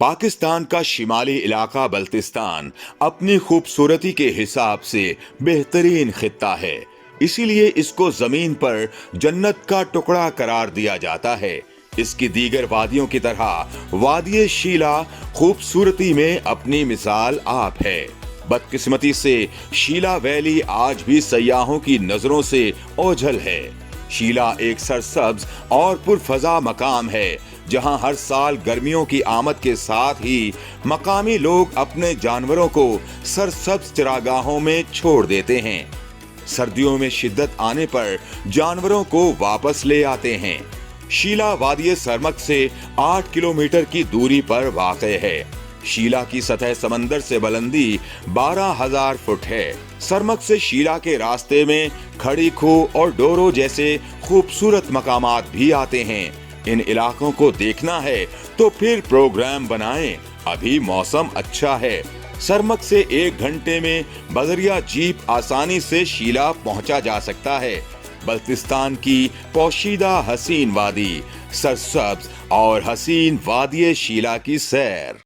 पाकिस्तान का शिमाली इलाका बल्तिस्तान अपनी खूबसूरती के हिसाब से बेहतरीन खित्ता है। इसीलिए इसको जमीन पर जन्नत का टुकड़ा करार दिया जाता है। इसकी दीगर वादियों की तरह वादिये शीला खूबसूरती में अपनी मिसाल आप है। बदकिस्मती से शीला वैली आज भी सयाहों की नजरों से ओझल है। शीला एक सरसब्ज और पुरफजा मकाम है जहां हर साल गर्मियों की आमद के साथ ही मकामी लोग अपने जानवरों को सरसब्ज चरागाहों में छोड़ देते हैं। सर्दियों में शिद्दत आने पर जानवरों को वापस ले आते हैं। शीला वादिये सरमक से 8 किलोमीटर की दूरी पर वाक़े है। शीला की सतह समंदर से बुलंदी 12,000 फुट है। सरमक से शीला के रास्ते में खड़ी खो और डोरो जैसे खूबसूरत मकामात भी आते हैं। इन इलाकों को देखना है तो फिर प्रोग्राम बनाएं। अभी मौसम अच्छा है। सरमक से 1 घंटे में बजरिया जीप आसानी से शीला पहुंचा जा सकता है। बल्तिस्तान की पोशीदा हसीन वादी, सरसब्ज और हसीन वादिये शीला की सैर।